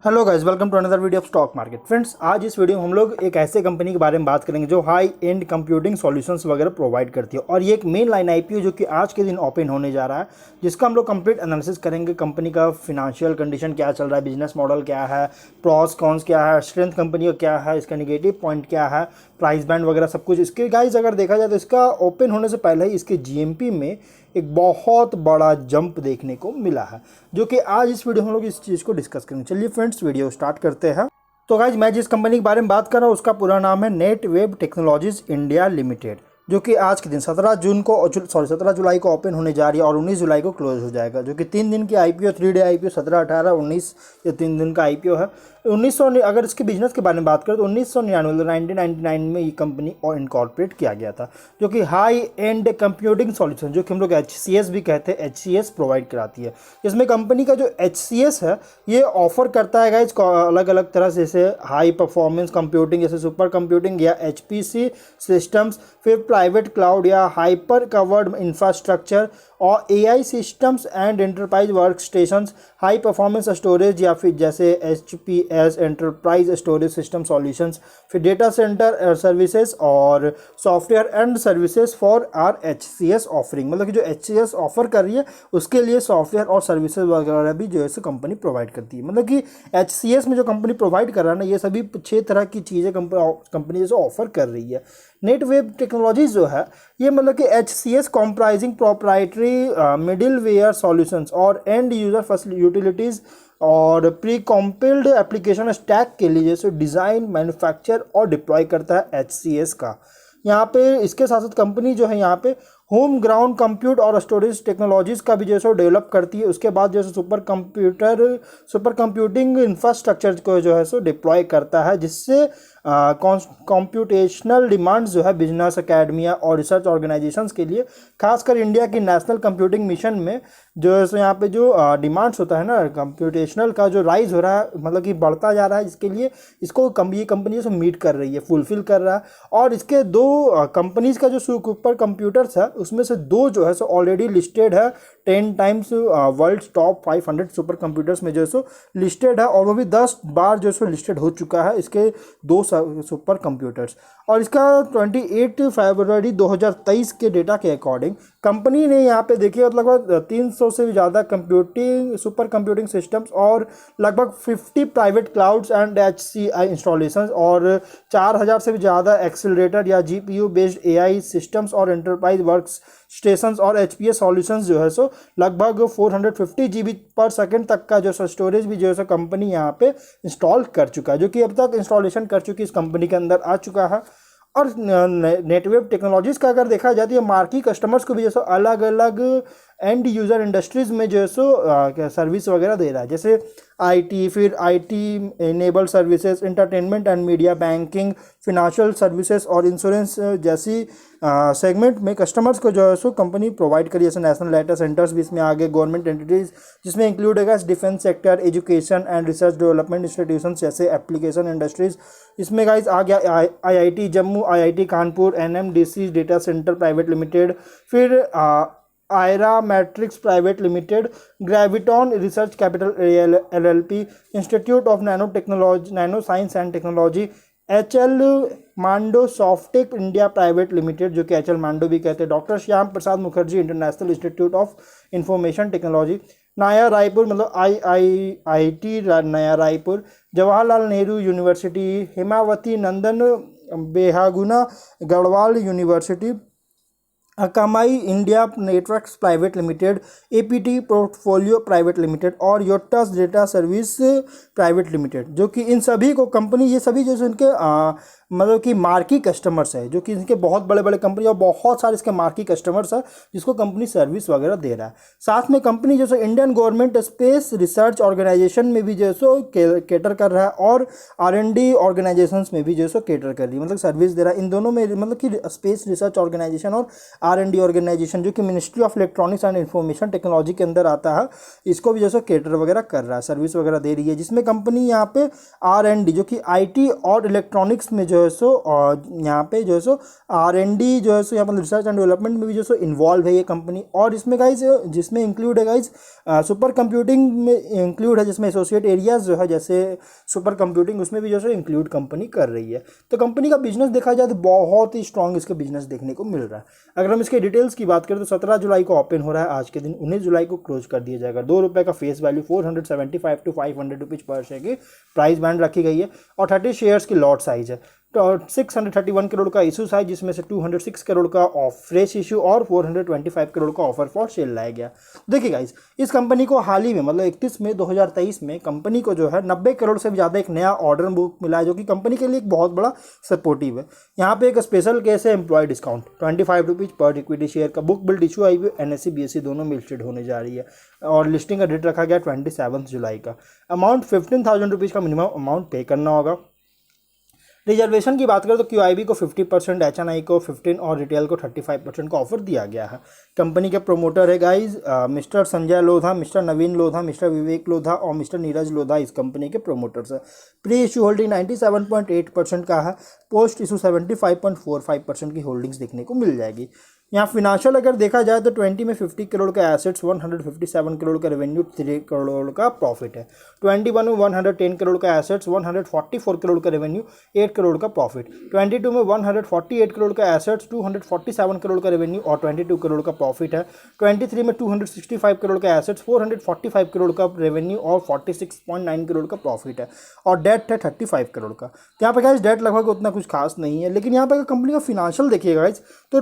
Hello guys, welcome to another video of stock market. Friends, आज इस video में हम लोग एक ऐसे कंपनी के बारे में बात करेंगे जो हाई एंड कंप्यूटिंग सॉल्यूशंस वगैरह प्रोवाइड करती है और ये एक मेन लाइन आईपीओ जो कि आज के दिन ओपन होने जा रहा है, जिसका हम लोग कंप्लीट एनालिसिस करेंगे। कंपनी का फिनेंशियल कंडीशन क्या चल रहा है, बिजनेस मॉडल क्या है, प्रॉस कॉन्स क्या है, स्ट्रेंथ कंपनी का क्या है, इसका नेगेटिव पॉइंट क्या है, प्राइस बैंड वगैरह सब कुछ। इसके गाइस अगर देखा जाए तो इसका ओपन होने से पहले ही इसके जीएमपी में एक बहुत बड़ा जंप देखने को मिला है, जो कि आज इस वीडियो में हम लोग इस चीज़ को डिस्कस करेंगे। चलिए फ्रेंड्स, वीडियो स्टार्ट करते हैं। तो गाइज, मैं जिस कंपनी के बारे में बात कर रहा हूँ उसका पूरा नाम है नेटवेव टेक्नोलॉजीज इंडिया लिमिटेड, जो कि आज के दिन 17 जुलाई को ओपन होने जा रही है और 19 जुलाई को क्लोज हो जाएगा। जो कि 3 दिन की आईपीओ, 3 डे आईपीओ, 17, 18, 19 ये 3 दिन का आईपीओ है। 1900 अगर इसके बिजनेस के बारे में बात करें तो 1999 1999 में ये कंपनी और इनकॉर्पोरेट किया गया था, जो कि हाई एंड कंप्यूटिंग सॉल्यूशन, जो कि हम लोग HCS भी कहते हैं, HCS प्रोवाइड कराती है। इसमें कंपनी का जो HCS है ये ऑफर करता है गाइज अलग अलग तरह से, जैसे हाई परफॉर्मेंस कंप्यूटिंग जैसे सुपर कंप्यूटिंग या HPC सिस्टम्स, फिर प्राइवेट क्लाउड या हाइपर कवर्ड इंफ्रास्ट्रक्चर और AI systems and enterprise work stations, high performance storage या फिर जैसे HPS enterprise storage system solutions, फिर डेटा सेंटर सर्विसेज और software and services for our HCS offering. मतलब कि जो HCS ऑफर कर रही है उसके लिए सॉफ्टवेयर और सर्विसेज वगैरह भी जो है कंपनी प्रोवाइड करती है। मतलब कि HCS में जो कंपनी प्रोवाइड कर रहा है ना, ये सभी 6 तरह की चीज़ें कंपनी जैसे ऑफर कर रही है। नेटवेव टेक्नोलॉजीज जो है ये मतलब कि HCS comprising proprietary middleware solutions और एंड यूजर फैसिलिटी यूटिलिटीज़ और प्री कॉम्पिल्ड एप्लीकेशन स्टैक के लिए जैसे डिज़ाइन, मैन्युफैक्चर और डिप्लॉय करता है HCS का। यहाँ पे इसके साथ साथ कंपनी जो है यहाँ पे होम ग्राउंड कंप्यूट और स्टोरेज टेक्नोलॉजीज़ का भी जैसे डेवलप करती है। उसके बाद जैसे सुपर कंप्यूटिंग इंफ्रास्ट्रक्चर को जो है सो डिप्लॉय करता है, जिससे कंप्यूटेशनल डिमांड्स जो है बिजनेस, अकेडमिया और रिसर्च ऑर्गेनाइजेशंस के लिए, खासकर इंडिया की नेशनल कंप्यूटिंग मिशन में जो है सो यहाँ पे जो डिमांड्स होता है ना, कंप्यूटेशनल का जो राइज हो रहा है, मतलब कि बढ़ता जा रहा है, इसके लिए इसको ये कंपनी जो मीट कर रही है, फुलफिल कर रहा है। और इसके 2 कंपनीज़ का जो सुपर कंप्यूटर्स है उसमें से 2 जो है सो ऑलरेडी लिस्टेड है 10 times world top 500 super computers में जो है सो लिस्टेड है, और वो भी 10 बार जो है सो लिस्टेड हो चुका है इसके 2 सुपर कंप्यूटर्स। और इसका 28 फरवरी 2023 के डेटा के अकॉर्डिंग कंपनी ने यहाँ पे देखिए लगभग 300 से भी ज़्यादा सुपर कंप्यूटिंग सिस्टम्स और लगभग 50 private clouds and HCI installations और 4000 से भी ज़्यादा एक्सेलरेटर या GPU बेस्ड AI सिस्टम्स और एंटरप्राइज वर्क स्टेशंस और HPS सॉल्यूशंस जो है सो लगभग 450 GB पर सेकेंड तक का जो स्टोरेज भी जो है कंपनी यहाँ पे इंस्टॉल कर चुका है, जो कि अब तक इंस्टॉलेशन कर चुकी इस कंपनी के अंदर आ चुका है। और नेटवेव टेक्नोलॉजीज़ का अगर देखा जाए तो ये मार्की कस्टमर्स को भी जैसे अलग अलग एंड यूज़र इंडस्ट्रीज़ में जो है सो सर्विस वगैरह दे रहा है, जैसे IT, फिर IT enable services, entertainment and media, banking, financial services और इंश्योरेंस जैसी सेगमेंट में कस्टमर्स को जो है सो कंपनी प्रोवाइड करी। जैसे नेशनल डाटा सेंटर्स भी इसमें आगे, गवर्नमेंट एंटिटीज़ जिसमें इंक्लूड है defence sector, education and research development institution जैसे एप्लीकेशन इंडस्ट्रीज़। इसमें गाइस आ गया IIT Jammu, IIT Kanpur, NMDC data centre private limited, फिर Aira matrix private limited, Graviton research capital LLP, institute of nano science and technology, HL Mando Softech India private limited, जो कि HL Mando भी कहते हैं, doctor Shyam Prasad Mukherjee international institute of information technology, नया रायपुर मतलब IIT Naya Raipur, Jawaharlal Nehru university, Hemvati Nandan Bahuguna Garhwal university, Akamai India networks private limited, APT portfolio private limited और Yottas data service private limited, जो कि इन सभी को कंपनी, ये सभी जो इनके मतलब कि मार्की कस्टमर्स है, जो कि इनके बहुत बड़े बड़े कंपनी और बहुत सारे इसके मार्की कस्टमर्स है जिसको कंपनी सर्विस वगैरह दे रहा है। साथ में कंपनी जैसे Indian government space research organisation में भी जैसो केटर कर रहा है और R&D ऑर्गेनाइजेशंस में भी जैसो केटर कर रही है, मतलब सर्विस दे रहा है इन दोनों में। मतलब कि स्पेस रिसर्च ऑर्गेनाइजेशन और R&D ऑर्गेनाइजेशन जो कि ministry of electronics and information technology के अंदर आता है, इसको भी जैसे केटर वगैरह कर रहा है, सर्विस वगैरह दे रही है, जिसमें कंपनी यहाँ पे R&D जो कि IT और इलेक्ट्रॉनिक्स में जो जो है सो यहाँ पे जो है सो R&D जो है सो यहाँ पर रिसर्च एंड डेवलपमेंट में भी जो है सो इन्वॉल्व है ये कंपनी। और इसमें गाइज जिसमें इंक्लूड है गाइज सुपर कंप्यूटिंग में इंक्लूड है, जिसमें एसोसिएट एरियाज जो है जैसे सुपर कंप्यूटिंग उसमें भी जो है इंक्लूड कंपनी कर रही है। तो कंपनी का बिजनेस देखा जाए तो बहुत ही स्ट्रॉन्ग इसका बिजनेस देखने को मिल रहा है। अगर हम इसके डिटेल्स की बात करें तो 17 जुलाई को ओपन हो रहा है, आज के दिन 19 जुलाई को क्लोज कर दिया जाएगा। ₹2 का फेस वैल्यू 475 to 500 रुपीज़ पर शेयर की प्राइस बैंड रखी गई है और 30 शेयर्स की लॉट साइज है। तो 631 करोड़ का इशू साइज, जिसमें से 206 करोड़ का ऑफ फ्रेश इशू और 425 करोड़ का ऑफर फॉर सेल लाया गया। देखिए गाइस, इस कंपनी को हाल ही में मतलब 31 मई 2023 में कंपनी को जो है 90 करोड़ से भी ज़्यादा एक नया ऑर्डर बुक मिला है, जो कि कंपनी के लिए एक बहुत बड़ा सपोर्टिव है। यहाँ पे एक स्पेशल केस है एम्प्लॉय डिस्काउंट 25 रुपीज़ पर इक्विटी शेयर का। Book build issue I NSE BSE दोनों में लिस्टेड होने जा रही है और लिस्टिंग का डेट रखा गया 27 जुलाई का। अमाउंट 15,000 रुपीज़ का मिनिमम अमाउंट पे करना होगा। रिजर्वेशन की बात करें तो QIB को 50%, HNI को 15% और रिटेल को 35% का ऑफर दिया गया है। कंपनी के प्रोमोटर है guys mister Sanjay Lodha, mister Naveen Lodha, mister Vivek Lodha और मिस्टर नीरज लोधा इस कंपनी के प्रोमोटर्स है। प्री इशू होल्डिंग 97.8% का है, पोस्ट इशू 75.45% की होल्डिंग्स देखने को मिल जाएगी। यहाँ फिनेंशियल अगर देखा जाए तो 20 में 50 करोड़ का एसेट्स, 157 करोड़ का रेवेन्यू, 3 करोड़ का प्रॉफिट है। 21 में 110 करोड़ का एसेट्स, 144 करोड़ का रेवेन्यू, 8 करोड़ का प्रॉफिट। 22 में 148 करोड़ का एसेट्स, 247 करोड़ का रेवेन्यू और 22 करोड़ का प्रॉफिट है। 23 में 265 करोड़ का एसेट्स, 445 करोड़ का रेवेन्यू और 46.9 करोड़ का प्रॉफिट है और डेट है 35 करोड़ का। तो यहाँ पे गाइस डेट लगभग उतना कुछ खास नहीं है, लेकिन यहाँ पे कंपनी का फिनेंशियल देखिएगा गाइस तो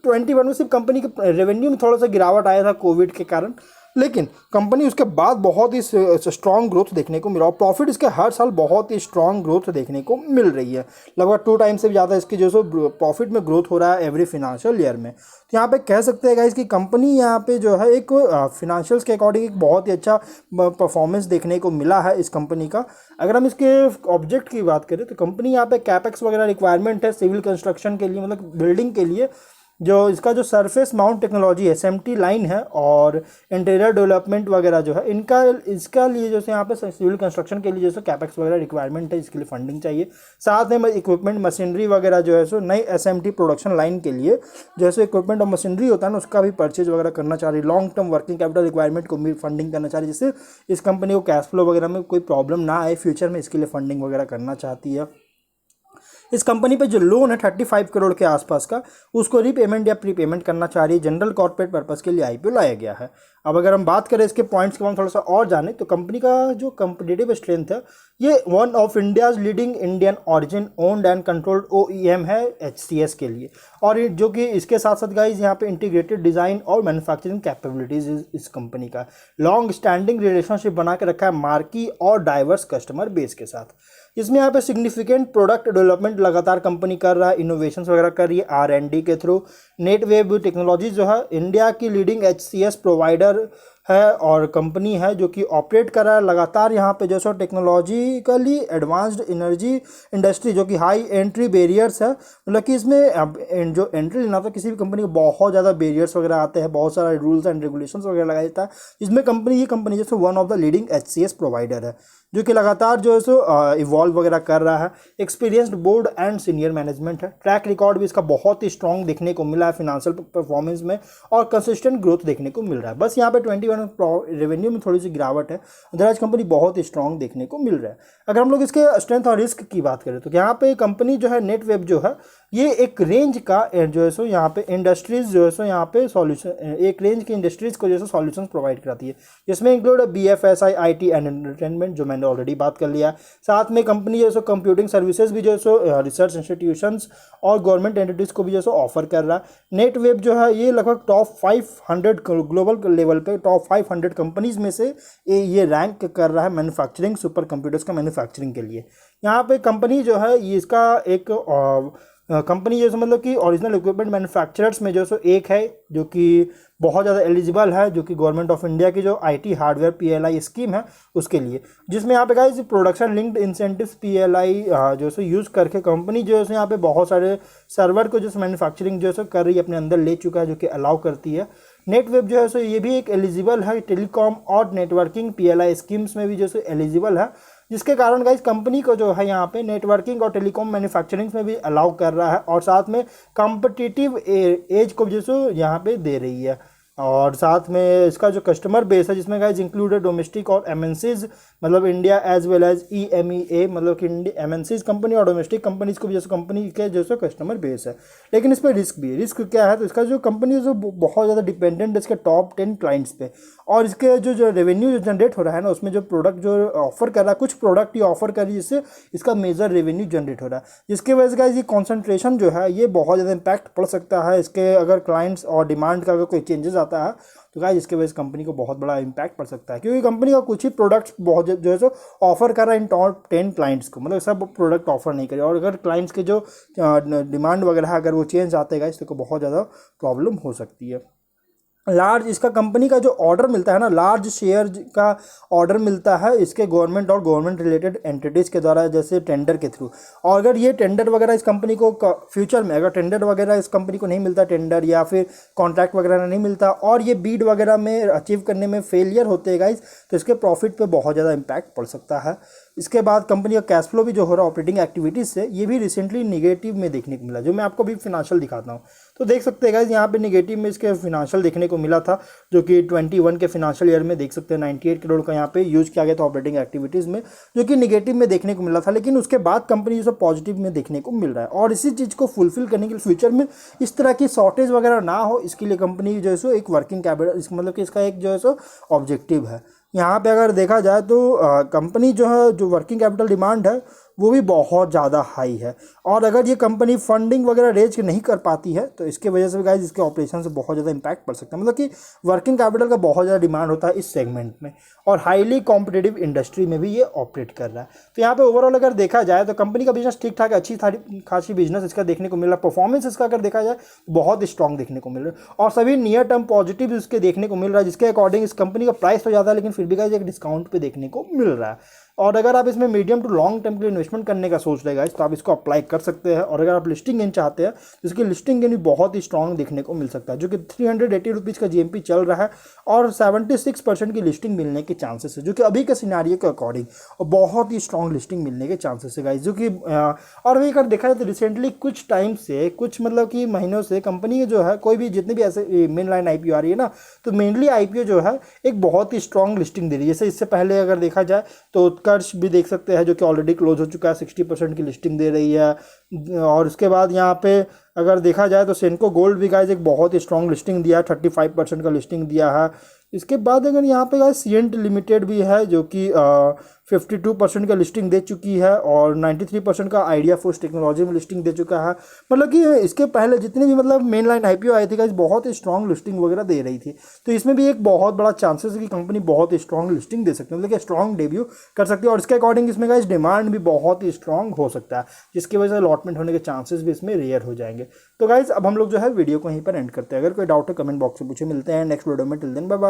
21 में सिर्फ कंपनी के रेवेन्यू में थोड़ा सा गिरावट आया था कोविड के कारण, लेकिन कंपनी उसके बाद बहुत ही स्ट्रॉन्ग ग्रोथ देखने को मिला और प्रॉफिट इसके हर साल बहुत ही स्ट्रॉन्ग ग्रोथ देखने को मिल रही है। लगभग 2 टाइम से भी ज़्यादा इसकी जो सो प्रॉफिट में ग्रोथ हो रहा है एवरी फिनेंशियल ईयर में। तो यहाँ पे कह सकते हैं गाइस कि कंपनी यहाँ पे जो है एक फिनेंशियल्स के अकॉर्डिंग एक बहुत ही अच्छा परफॉर्मेंस देखने को मिला है इस कंपनी का। अगर हम इसके ऑब्जेक्ट की बात करें तो कंपनी यहाँ पे कैपेक्स वगैरह रिक्वायरमेंट है सिविल कंस्ट्रक्शन के लिए, मतलब बिल्डिंग के लिए जो इसका जो surface mount technology SMT line है और इंटीरियर डेवलपमेंट वगैरह जो है इसका लिए जैसे यहाँ पे सिविल कंस्ट्रक्शन के लिए जैसे कैपेक्स वगैरह रिक्वायरमेंट है, इसके लिए फंडिंग चाहिए। साथ में इक्विपमेंट मशीनरी वगैरह जो है सो नई SMT प्रोडक्शन लाइन के लिए जैसे इक्विपमेंट और मशीनरी होता है ना, उसका भी परचेज वगैरह करना चाह रही है। Long term working capital requirement को भी फंडिंग करना चाह रही है, जिससे इस कंपनी को कैश फ्लो वगैरह में कोई प्रॉब्लम ना आए फ्यूचर में, इसके लिए फंडिंग वगैरह करना चाहती है। इस कंपनी पे जो लोन है 35 करोड़ के आसपास का, उसको रीपेमेंट या प्रीपेमेंट करना चाह रही है। जनरल कॉर्पोरेट पर्पस के लिए IPO लाया गया है। अब अगर हम बात करें इसके पॉइंट्स के बारे में थोड़ा सा और जाने तो कंपनी का जो कंपिटिटिव स्ट्रेंथ है, ये one of India's leading Indian origin owned and controlled OEM है HCS के लिए, और जो कि इसके साथ साथ गाइज यहाँ पे इंटीग्रेटेड डिज़ाइन और मैन्युफैक्चरिंग कैपेबिलिटीज इस कंपनी का लॉन्ग स्टैंडिंग रिलेशनशिप बना के रखा है मार्की और डाइवर्स कस्टमर बेस के साथ। इसमें यहाँ पे सिग्निफिकेंट प्रोडक्ट डेवलपमेंट लगातार कंपनी कर रहा है, इनोवेशंस वगैरह कर रही है R&D के थ्रू। नेटवेव टेक्नोलॉजीज जो है इंडिया की लीडिंग HCS प्रोवाइडर है और कंपनी है जो कि ऑपरेट कर रहा है लगातार यहाँ पे जो सो टेक्नोलॉजिकली एडवांस्ड एनर्जी इंडस्ट्री, जो कि हाई एंट्री बैरियर्स है। मतलब कि इसमें अब जो एंट्री लेना था किसी भी कंपनी को बहुत ज़्यादा बैरियर्स वगैरह आते हैं, बहुत सारा रूल्स एंड रेगुलेशंस वगैरह लगाया जाता है। इसमें ये कंपनी जो one of the leading HCS provider है, जो कि लगातार जो है सो इवॉल्व वगैरह कर रहा है। Experienced board and senior management है। ट्रैक रिकॉर्ड भी इसका बहुत ही स्ट्रॉन्ग देखने को मिला है फिनेंशियल परफॉर्मेंस में और कंसिस्टेंट ग्रोथ देखने को मिल रहा है। बस यहाँ पे 21 रेवेन्यू में थोड़ी सी गिरावट है, अदरवाइज कंपनी बहुत ही स्ट्रॉन्ग देखने को मिल रहा है। अगर हम लोग इसके स्ट्रेंथ और रिस्क की बात करें तो यहाँ पे कंपनी जो है नेटवेब जो है ये एक रेंज का जो है सो यहाँ पे इंडस्ट्रीज जो है सो यहाँ पे सॉल्यूशन, एक रेंज की इंडस्ट्रीज को जो है सॉल्यूशंस प्रोवाइड कराती है, जिसमें include BFSI IT and entertainment जो मैंने ऑलरेडी बात कर लिया। साथ में कंपनी जो है सो कंप्यूटिंग सर्विसेज भी जो है सो रिसर्च इंस्टीट्यूशंस और गवर्नमेंट एंटिटीज़ को भी जो है सो ऑफर कर रहा है। नेटवेब जो है ये लगभग टॉप 500 ग्लोबल लेवल पे टॉप 500 कंपनीज में से ये रैंक कर रहा है मैन्युफैक्चरिंग सुपर कंप्यूटर्स का मैन्युफैक्चरिंग के लिए। यहाँ पे कंपनी जो है ये इसका एक कंपनी जैसे मतलब कि ओरिजिनल इक्विपमेंट मैन्युफैक्चरर्स में जो सो एक है जो कि बहुत ज़्यादा एलिजिबल है, जो कि गवर्नमेंट ऑफ इंडिया की जो IT हार्डवेयर PLI स्कीम है उसके लिए, जिसमें यहाँ पे guys production linked incentives PLI जो सो यूज़ करके कंपनी जो है यहाँ पे बहुत सारे सर्वर को जो मैन्युफैक्चरिंग जो है कर रही है, अपने अंदर ले चुका है, जो कि अलाउ करती है। नेटवेब जो है सो ये भी एक एलिजिबल है टेलीकॉम और नेटवर्किंग PLI स्कीम्स में भी जो सो एलिजिबल है, जिसके कारण गाइस कंपनी को जो है यहाँ पे नेटवर्किंग और टेलीकॉम मैन्युफैक्चरिंग में भी अलाउ कर रहा है, और साथ में कॉम्पिटिटिव एज को जो सो यहाँ पे दे रही है। और साथ में इसका जो कस्टमर बेस है जिसमें गाइज इंक्लूडेड डोमेस्टिक और एमएनसीज, मतलब India as well as EMEA, मतलब कि एमएनसीज कंपनी और डोमेस्टिक कंपनीज को भी जैसे कंपनी के जैसे कस्टमर बेस है। लेकिन इसमें रिस्क भी है। रिस्क क्या है, तो इसका जो कंपनी है जो बहुत ज़्यादा डिपेंडेंट है इसके टॉप 10 क्लाइंट्स पे, और इसके जो रेवेन्यू जो जनरेट हो रहा है ना, उसमें जो प्रोडक्ट जो ऑफर कर रहा है, कुछ प्रोडक्ट ही ऑफर कर रही है जिससे इसका मेजर रेवेन्यू जनरेट हो रहा है, जिसकी वजह से गाइज ये कॉन्सेंट्रेशन जो है ये बहुत ज़्यादा इम्पैक्ट पड़ सकता है इसके, अगर क्लाइंट्स और डिमांड का अगर कोई चेंजेस आता है तो गाइस इसके वजह से कंपनी को बहुत बड़ा इम्पैक्ट पड़ सकता है, क्योंकि कंपनी का कुछ ही प्रोडक्ट्स बहुत जो है सो ऑफर कर रहा है इन टॉप 10 क्लाइंट्स को, मतलब सब प्रोडक्ट ऑफर नहीं करे, और अगर क्लाइंट्स के जो डिमांड वगैरह अगर वो चेंज आते हैं गाइस तो बहुत ज़्यादा प्रॉब्लम हो सकती है। लार्ज इसका कंपनी का जो ऑर्डर मिलता है ना, लार्ज शेयर का ऑर्डर मिलता है इसके गवर्नमेंट और गवर्नमेंट रिलेटेड एंटिटीज के द्वारा, जैसे टेंडर के थ्रू। और अगर ये टेंडर वगैरह इस कंपनी को फ्यूचर में अगर टेंडर वगैरह इस कंपनी को नहीं मिलता, टेंडर या फिर कॉन्ट्रैक्ट वगैरह नहीं मिलता, और ये बीड वगैरह में अचीव करने में फेलियर होते हैं गाइस, तो इसके प्रॉफिट पे बहुत ज़्यादा इम्पैक्ट पड़ सकता है। इसके बाद कंपनी का कैश फ्लो भी जो हो रहा है ऑपरेटिंग एक्टिविटीज़ से, ये भी रिसेंटली निगेटिव में देखने को मिला, जो मैं आपको भी फिनेंशियल दिखाता हूँ। तो देख सकते हैं गाइस यहाँ पे निगेटिव में इसके फिनेंशियल देखने को मिला था, जो कि 21 के फिनेंशियल ईयर में देख सकते हैं 98 करोड़ का यहाँ पे यूज किया गया था ऑपरेटिंग एक्टिविटीज़ में, जो कि निगेटिव में देखने को मिला था। लेकिन उसके बाद कंपनी जो सब पॉजिटिव में देखने को मिल रहा है, और इसी चीज़ को फुलफिल करने के लिए फ्यूचर में इस तरह की शॉर्टेज वगैरह ना हो, इसके लिए कंपनी जो है सो एक वर्किंग कैपिटल, मतलब कि इसका एक जो है सो ऑब्जेक्टिव है। यहाँ पे अगर देखा जाए तो कंपनी जो है जो वर्किंग कैपिटल डिमांड है वो भी बहुत ज़्यादा हाई है, और अगर ये कंपनी फंडिंग वगैरह रेज नहीं कर पाती है तो इसके वजह से गाइस इसके ऑपरेशन से बहुत ज़्यादा इंपैक्ट पड़ सकता है, मतलब कि वर्किंग कैपिटल का बहुत ज़्यादा डिमांड होता है इस सेगमेंट में, और हाईली कॉम्पिटिटिव इंडस्ट्री में भी ये ऑपरेट कर रहा है। तो यहाँ पे ओवरऑल अगर देखा जाए तो कंपनी का बिजनेस ठीक ठाक अच्छी खासी बिजनेस इसका देखने को मिल रहा है। परफॉर्मेंस इसका अगर देखा जाए बहुत स्ट्रॉन्ग देखने को मिल रहा है, और सभी नियर टर्म पॉजिटिव इसके देखने को मिल रहा है, जिसके अकॉर्डिंग इस कंपनी का प्राइस तो ज़्यादा है लेकिन फिर भी गाइस एक डिस्काउंट पे देखने को मिल रहा है। और अगर आप इसमें मीडियम टू लॉन्ग टर्म के लिए इन्वेस्टमेंट करने का सोच रहे गाइस तो आप इसको अप्लाई कर सकते हैं, और अगर आप लिस्टिंग गेन चाहते हैं तो इसकी लिस्टिंग गेन भी बहुत ही स्ट्रॉन्ग देखने को मिल सकता है, जो कि 380 रुपीज़ का GMP चल रहा है, और 76% की लिस्टिंग मिलने के चांसेस है, जो कि अभी के सिनारियो के अकॉर्डिंग और बहुत ही स्ट्रॉन्ग लिस्टिंग मिलने के चांसेस है गाइस, जो कि और अभी अगर देखा जाए तो रिसेंटली कुछ टाइम से, कुछ मतलब कि महीनों से कंपनी जो है कोई भी जितने भी ऐसे मेन लाइन IPO आ रही है ना, तो मेनली IPO जो है एक बहुत ही स्ट्रॉन्ग लिस्टिंग दे रही है। जैसे इससे पहले अगर देखा जाए तो उत्कर्ष भी देख सकते हैं, जो कि ऑलरेडी क्लोज हो चुका है, 60% की लिस्टिंग दे रही है। और उसके बाद यहाँ पे अगर देखा जाए तो सेनको गोल्ड भी गाइस एक बहुत ही स्ट्रॉन्ग लिस्टिंग दिया है, 35% का लिस्टिंग दिया है। इसके बाद अगर यहाँ पे गाइस सीएंट लिमिटेड भी है, जो कि 52% का लिस्टिंग दे चुकी है, और 93% का आइडिया फोर्स टेक्नोलॉजी में लिस्टिंग दे चुका है। मतलब कि इसके पहले जितने भी मतलब मेन लाइन IPO आए थे गाइस बहुत ही स्ट्रॉन्ग लिस्टिंग वगैरह दे रही थी, तो इसमें भी एक बहुत बड़ा चांसेस है कि कंपनी बहुत ही स्ट्रॉन्ग लिस्टिंग दे सकती है, मतलब कि स्ट्रॉन्ग डेब्यू कर सकती है, और इसके अकॉर्डिंग इसमें गाइस डिमांड भी बहुत ही स्ट्रॉन्ग हो सकता है, जिसकी वजह से अलॉटमेंट होने के चांसेस भी इसमें रेयर हो जाएंगे। तो गाइस अब हम लोग जो है वीडियो को यहीं पर एंड करते हैं। अगर कोई डाउट है कमेंट बॉक्स में पूछे। मिलते हैं नेक्स्ट वीडियो में, टिल देन बाय बाय।